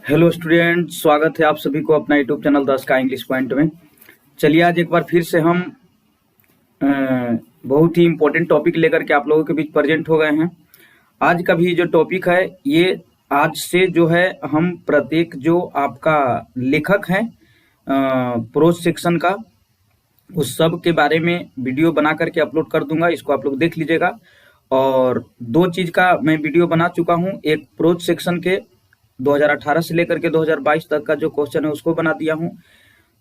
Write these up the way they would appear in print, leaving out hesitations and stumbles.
Hello student, स्वागत है आप सभी को अपना यूट्यूब चैनल 10 का इंग्लिश पॉइंट में। चलिए आज एक बार फिर से हम बहुत ही इम्पोर्टेंट टॉपिक लेकर के आप लोगों के बीच प्रेजेंट हो गए हैं। आज का भी जो टॉपिक है ये आज से जो है हम प्रत्येक जो आपका लेखक है प्रोज सेक्शन का उस सब के बारे में वीडियो बना करके अपलोड कर दूंगा। इसको आप लोग देख लीजिएगा। और दो चीज का मैं वीडियो बना चुका हूँ, एक प्रोज सेक्शन के 2018 से लेकर के 2022 तक का जो क्वेश्चन है उसको बना दिया हूँ।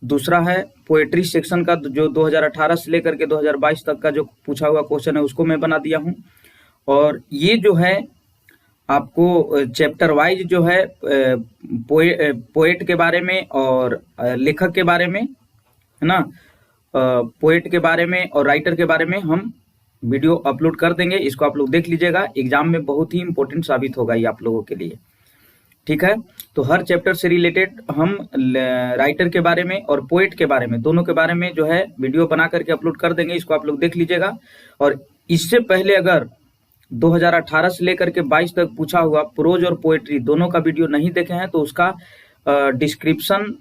दूसरा है पोएट्री सेक्शन का जो 2018 से लेकर के 2022 तक का जो पूछा हुआ क्वेश्चन है उसको मैं बना दिया हूँ। और ये जो है आपको चैप्टर वाइज जो है पोएट के बारे में और लेखक के बारे में, है ना, पोएट के बारे में और राइटर के बारे में हम वीडियो अपलोड कर देंगे। इसको आप लोग देख लीजिएगा, एग्जाम में बहुत ही इंपॉर्टेंट साबित होगा ये आप लोगों के लिए। ठीक है, तो हर चैप्टर से रिलेटेड हम राइटर के बारे में और पोएट के बारे में, दोनों के बारे में जो है वीडियो बना करके अपलोड कर देंगे। इसको आप लोग देख लीजिएगा। और इससे पहले अगर 2018 से लेकर के 22 तक पूछा हुआ प्रोज और पोएट्री दोनों का वीडियो नहीं देखे हैं तो उसका डिस्क्रिप्शन,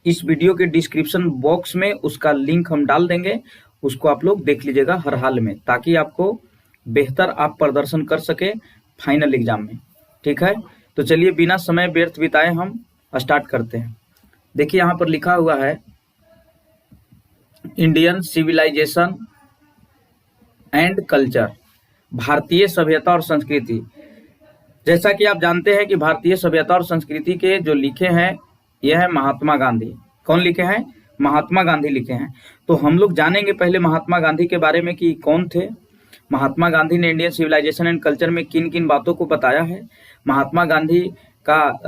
इस वीडियो के डिस्क्रिप्शन बॉक्स में उसका लिंक हम डाल देंगे। उसको आप लोग देख लीजिएगा हर हाल में, ताकि आपको बेहतर आप प्रदर्शन कर सके फाइनल एग्जाम में। ठीक है, तो चलिए बिना समय व्यर्थ बिताए हम स्टार्ट करते हैं। देखिए यहाँ पर लिखा हुआ है इंडियन सिविलाइजेशन एंड कल्चर, भारतीय सभ्यता और संस्कृति। जैसा कि आप जानते हैं कि भारतीय सभ्यता और संस्कृति के जो लिखे हैं यह है महात्मा गांधी। कौन लिखे हैं? महात्मा गांधी लिखे हैं। तो हम लोग जानेंगे पहले महात्मा गांधी के बारे में कि कौन थे। महात्मा गांधी ने इंडियन सिविलाइजेशन एंड कल्चर में किन किन बातों को बताया है। महात्मा गांधी का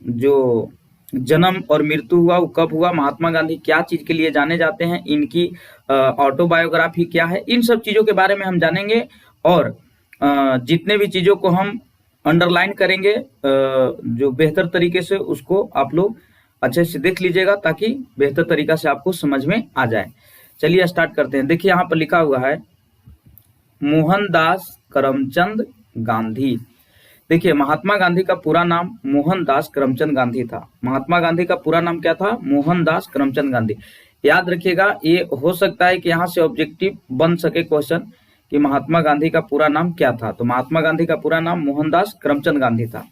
जो जन्म और मृत्यु हुआ वो कब हुआ, महात्मा गांधी क्या चीज के लिए जाने जाते हैं, इनकी ऑटोबायोग्राफी क्या है, इन सब चीजों के बारे में हम जानेंगे। और जितने भी चीजों को हम अंडरलाइन करेंगे जो बेहतर तरीके से, उसको आप लोग अच्छे से देख लीजिएगा ताकि बेहतर तरीका से आपको समझ में आ जाए। चलिए स्टार्ट करते हैं। देखिए यहाँ पर लिखा हुआ है मोहनदास करमचंद गांधी। देखिए महात्मा गांधी का पूरा नाम मोहनदास करमचंद गांधी था। महात्मा गांधी का पूरा नाम क्या था? मोहनदास करमचंद गांधी। याद रखिएगा, ये हो सकता है कि यहाँ से ऑब्जेक्टिव बन सके क्वेश्चन कि महात्मा गांधी का पूरा नाम क्या था। तो महात्मा गांधी का पूरा नाम मोहनदास करमचंद गांधी था।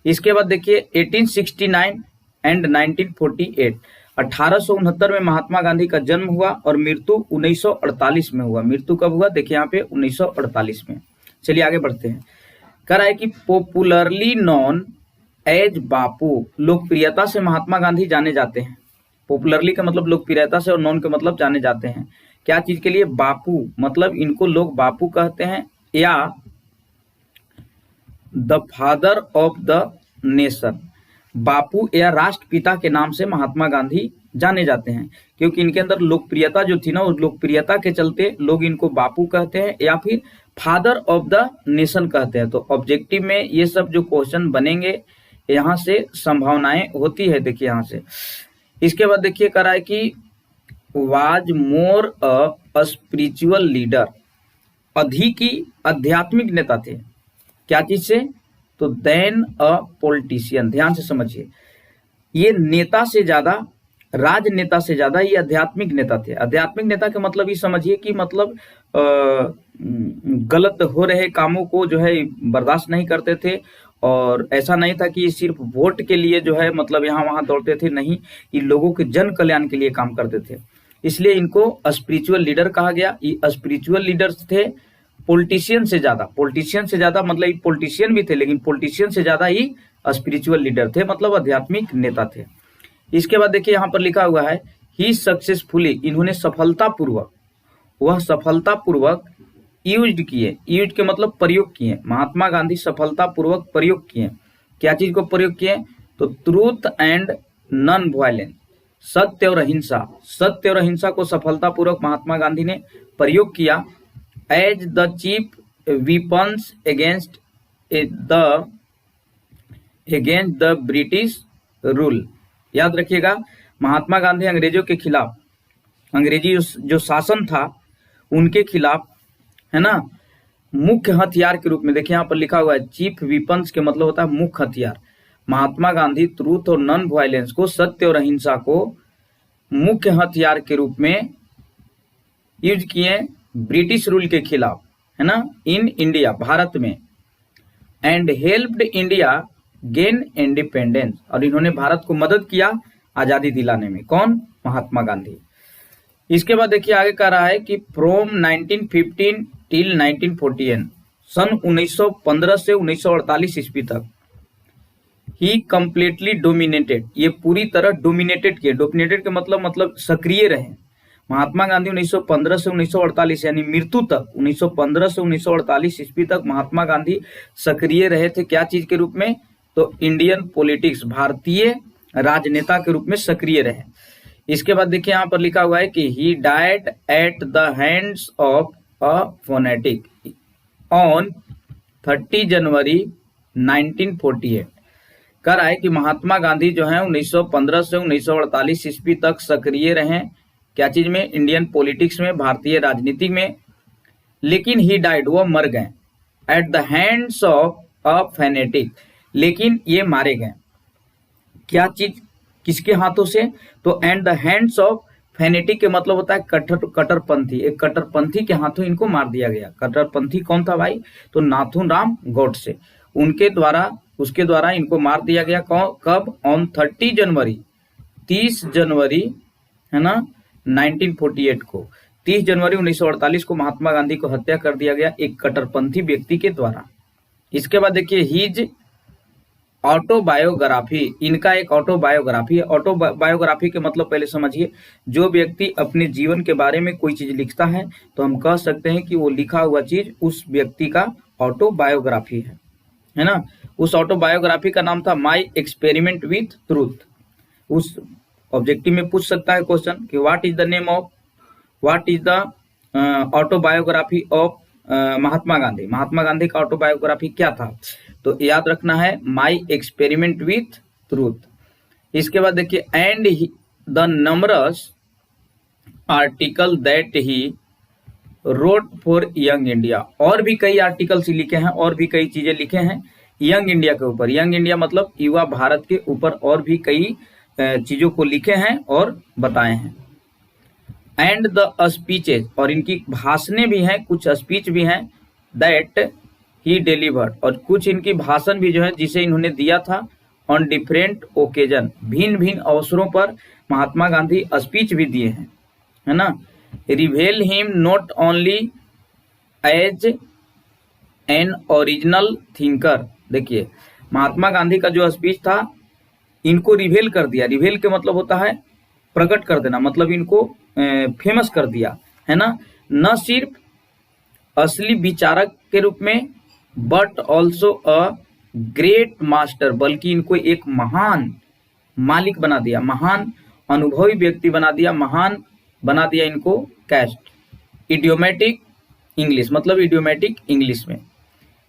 इसके बाद देखिए 1869 एंड 1948, 1869 में महात्मा गांधी का जन्म हुआ और मृत्यु 1948 में हुआ। मृत्यु कब हुआ? देखिए यहाँ पे 1948 में। चलिए आगे बढ़ते हैं। कह रहा है कि पॉपुलरली नॉन एज बापू, लोकप्रियता से महात्मा गांधी जाने जाते हैं। पॉपुलरली का मतलब लोकप्रियता से और नॉन का मतलब जाने जाते हैं क्या चीज के लिए? बापू, मतलब इनको लोग बापू कहते हैं, या the father of the nation, Bapu या राष्ट्रपिता के नाम से महात्मा गांधी जाने जाते हैं। क्योंकि इनके अंदर लोकप्रियता जो थी ना, उस लोकप्रियता के चलते लोग इनको बापू कहते हैं या फिर फादर ऑफ द नेशन कहते हैं। तो ऑब्जेक्टिव में ये सब जो क्वेश्चन बनेंगे यहाँ से संभावनाएं होती है। देखिए यहाँ से। इसके बाद देखिए कह रहा है कि was more a spiritual leader, अधिक ही आध्यात्मिक नेता थे। क्या चीज से? तो देन अ पॉलिटिशियन। ध्यान से समझिए, ये नेता से ज्यादा, राजनेता से ज्यादा ये आध्यात्मिक नेता थे। आध्यात्मिक नेता का मतलब ये समझिए कि मतलब गलत हो रहे कामों को जो है बर्दाश्त नहीं करते थे। और ऐसा नहीं था कि सिर्फ वोट के लिए जो है मतलब यहाँ वहां दौड़ते थे, नहीं, ये लोगों के जन कल्याण के लिए काम करते थे। इसलिए इनको स्पिरिचुअल लीडर कहा गया। ये स्पिरिचुअल लीडर्स थे पॉलिटिशियन से ज्यादा। पॉलिटिशियन से ज्यादा मतलब पॉलिटिशियन भी थे, लेकिन पॉलिटिशियन से ज्यादा ही स्पिरिचुअल लीडर थे, मतलब आध्यात्मिक नेता थे। इसके बाद देखिए यहाँ पर लिखा हुआ है ही सक्सेसफुली, इन्होंने सफलतापूर्वक, वह सफलतापूर्वक यूज्ड किए। यूज्ड के मतलब प्रयोग किए। महात्मा गांधी सफलतापूर्वक प्रयोग किए। क्या चीज को प्रयोग किए? तो ट्रूथ एंड नॉन वायलेंस, सत्य और अहिंसा। सत्य और अहिंसा को सफलतापूर्वक महात्मा गांधी ने प्रयोग किया as the chief weapons against the British rule. याद रखिएगा, महात्मा गांधी अंग्रेजों के खिलाफ, अंग्रेजी जो शासन था उनके खिलाफ, है ना, मुख्य हथियार के रूप में। देखिए यहाँ पर लिखा हुआ है चीफ वीपन्स के मतलब होता है मुख्य हथियार। महात्मा गांधी ट्रूथ और नॉन वायलेंस को, सत्य और अहिंसा को मुख्य हथियार के रूप में यूज किए ब्रिटिश रूल के खिलाफ, है ना, इन इंडिया, भारत में, and helped India gain independence, और इन्होंने भारत को मदद किया आजादी दिलाने में। कौन? महात्मा गांधी। इसके बाद देखिए आगे कह रहा है कि फ्रॉम 1915 टिल 1948, सन 1915 से 1948 ईस्वी तक, ही कंप्लीटली डोमिनेटेड, ये पूरी तरह डोमिनेटेड किए। डोमिनेटेड के मतलब सक्रिय रहे। महात्मा गांधी 1915 से 1948 यानी मृत्यु तक, 1915 से 1948 ईस्वी तक महात्मा गांधी सक्रिय रहे थे। क्या चीज के रूप में? तो इंडियन पॉलिटिक्स, भारतीय राजनेता के रूप में सक्रिय रहे। इसके बाद देखिए यहाँ पर लिखा हुआ है कि he died at the hands of a phonetic on 30 जनवरी 1948। कह रहा है कि महात्मा गांधी जो है 1915 से 1948 ईस्वी तक सक्रिय रहे। क्या चीज में? इंडियन पॉलिटिक्स में, भारतीय राजनीति में। लेकिन ही डाइड, वो मर गए, at the hands of a fanatic, लेकिन ये मारे गए। क्या चीज? किसके हाथों से? तो at the hands of fanatic के मतलब होता है कट्टरपंथी। एक कट्टरपंथी के हाथों इनको मार दिया गया। कट्टरपंथी कौन था भाई? तो नाथूराम गोडसे, उसके द्वारा इनको मार दिया गया। कब? ऑन 30 जनवरी, 30 जनवरी, है ना, 1948 को, 30 जनवरी 1948 को महात्मा गांधी को हत्या कर दिया गया एक कट्टरपंथी व्यक्ति के द्वारा। इसके बाद देखिए हिज ऑटोबायोग्राफी, इनका एक ऑटोबायोग्राफी है। ऑटोबायोग्राफी के मतलब पहले समझिए, जो व्यक्ति अपने जीवन के बारे में कोई चीज लिखता है तो हम कह सकते हैं कि वो लिखा हुआ चीज उस व्यक्ति का ऑटोबायोग्राफी है ना। उस ऑटोबायोग्राफी का नाम था माई एक्सपेरिमेंट विथ ट्रूथ। उस ऑब्जेक्टिव में पूछ सकता है क्वेश्चन कि what is the autobiography of Mahatma Gandhi. Mahatma Gandhi का ऑटोबायोग्राफी क्या था? तो याद रखना है माई एक्सपेरिमेंट विथ ट्रूथ। इसके बाद देखिए and the numbers article that he wrote for young India, और भी कई आर्टिकल्स लिखे हैं, और भी कई चीजें लिखे हैं यंग इंडिया के ऊपर। यंग इंडिया मतलब युवा भारत के ऊपर और भी कई चीजों को लिखे हैं और बताए हैं। एंड द स्पीचेज, और इनकी भाषणें भी हैं, कुछ स्पीच भी हैं, दैट ही डिलीवर्ड, और कुछ इनकी भाषण भी जो है जिसे इन्होंने दिया था ऑन डिफरेंट ओकेजन, भिन्न भिन्न अवसरों पर महात्मा गांधी स्पीच भी दिए हैं, है ना। Reveal him not only as an original thinker, देखिए महात्मा गांधी का जो स्पीच था इनको रिवेल कर दिया। रिवेल के मतलब होता है प्रकट कर देना, मतलब इनको फेमस कर दिया, है ना। न सिर्फ असली विचारक के रूप में but also a great master, बल्कि इनको एक महान मालिक बना दिया, महान अनुभवी व्यक्ति बना दिया, महान बना दिया इनको कैस्ट। इडियोमेटिक इंग्लिश मतलब इडियोमेटिक इंग्लिश में।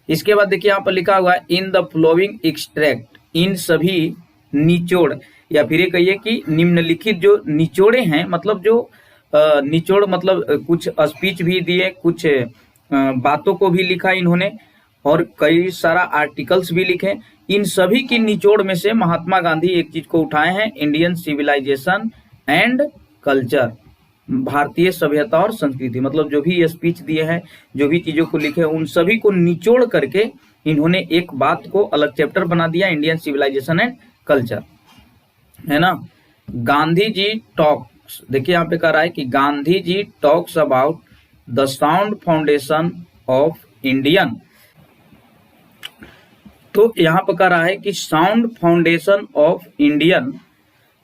इसके बाद देखिए यहाँ पर लिखा हुआ है इन द फ्लोइंग एक्सट्रैक्ट, इन सभी निचोड़, या फिर ये कहिए कि निम्नलिखित जो निचोड़े हैं, मतलब जो निचोड़ मतलब कुछ स्पीच भी दिए, कुछ बातों को भी लिखा इन्होंने, और कई सारा आर्टिकल्स भी लिखे। इन सभी की निचोड़ में से महात्मा गांधी एक चीज को उठाए हैं, इंडियन सिविलाइजेशन एंड कल्चर, भारतीय सभ्यता और संस्कृति। मतलब जो भी ये स्पीच दिए हैं, जो भी चीजों को लिखे, उन सभी को निचोड़ करके इन्होंने एक बात को अलग चैप्टर बना दिया, इंडियन सिविलाइजेशन एंड कल्चर, है ना। गांधी जी टॉक्स, देखिए यहाँ पे कह रहा है कि Gandhi ji talks about the sound foundation of Indian, तो यहाँ पर कह रहा है कि sound foundation of Indian,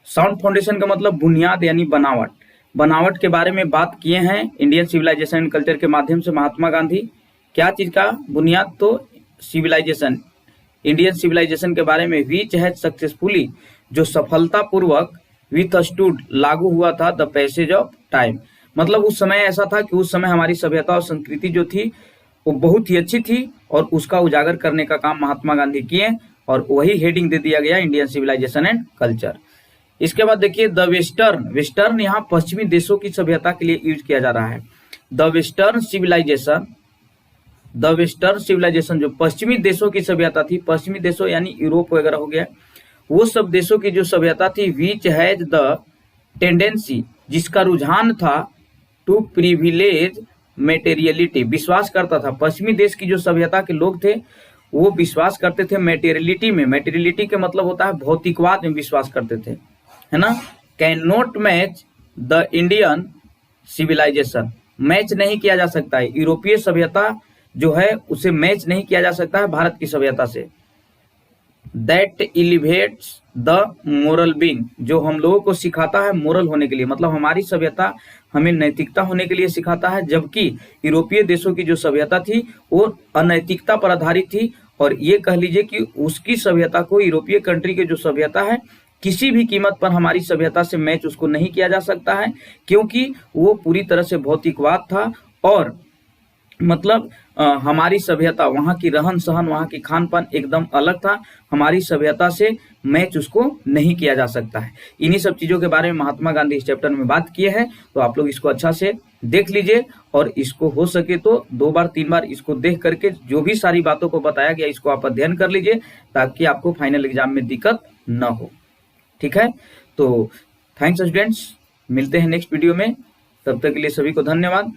sound foundation का मतलब बुनियाद यानी बनावट, बनावट के बारे में बात किए हैं इंडियन सिविलाइजेशन एंड कल्चर के माध्यम से महात्मा गांधी। क्या चीज का बुनियाद? तो सिविलाइजेशन, इंडियन सिविलाइजेशन के बारे में, विच हैज सक्सेसफुली, जो सफलतापूर्वक विथस्टूड लागू हुआ था द पैसेज ऑफ टाइम, मतलब उस समय ऐसा था कि उस समय हमारी सभ्यता और संस्कृति जो थी वो बहुत ही अच्छी थी, और उसका उजागर करने का काम महात्मा गांधी किए, और वही हेडिंग दे दिया गया इंडियन सिविलाइजेशन एंड कल्चर। इसके बाद देखिए द वेस्टर्न, वेस्टर्न यहाँ पश्चिमी देशों की सभ्यता के लिए यूज किया जा रहा है। The western civilisation, the western civilisation जो पश्चिमी देशों की सभ्यता थी, पश्चिमी देशों यानी यूरोप वगैरह हो गया, वो सब देशों की जो सभ्यता थी विच हैज द टेंडेंसी, जिसका रुझान था टू प्रिविलेज मेटेरियलिटी, विश्वास करता था। पश्चिमी देश की जो सभ्यता के लोग थे वो विश्वास करते थे मेटेरियलिटी में। मेटेरियलिटी के मतलब होता है भौतिकवाद में विश्वास करते थे, है ना। Cannot match the Indian civilisation, match नहीं किया जा सकता है, यूरोपीय सभ्यता जो है उसे मैच नहीं किया जा सकता है भारत की सभ्यता से। That elevates the moral being, जो हम लोगों को सिखाता है मोरल होने के लिए, मतलब हमारी सभ्यता हमें नैतिकता होने के लिए सिखाता है, जबकि यूरोपीय देशों की जो सभ्यता थी वो अनैतिकता पर आधारित थी। और ये कह लीजिए कि उसकी सभ्यता को, यूरोपीय कंट्री की जो सभ्यता है, किसी भी कीमत पर हमारी सभ्यता से मैच उसको नहीं किया जा सकता है, क्योंकि वो पूरी तरह से भौतिकवाद था। और मतलब हमारी सभ्यता, वहाँ की रहन सहन, वहाँ की खान पान एकदम अलग था, हमारी सभ्यता से मैच उसको नहीं किया जा सकता है। इन्हीं सब चीज़ों के बारे में महात्मा गांधी इस चैप्टर में बात किए हैं, तो आप लोग इसको अच्छा से देख लीजिए और इसको हो सके तो 2 बार 3 बार इसको देख करके जो भी सारी बातों को बताया गया इसको आप अध्ययन कर लीजिए, ताकि आपको फाइनल एग्जाम में दिक्कत न हो। ठीक है, तो थैंक्स स्टूडेंट्स, मिलते हैं नेक्स्ट वीडियो में, तब तक के लिए सभी को धन्यवाद।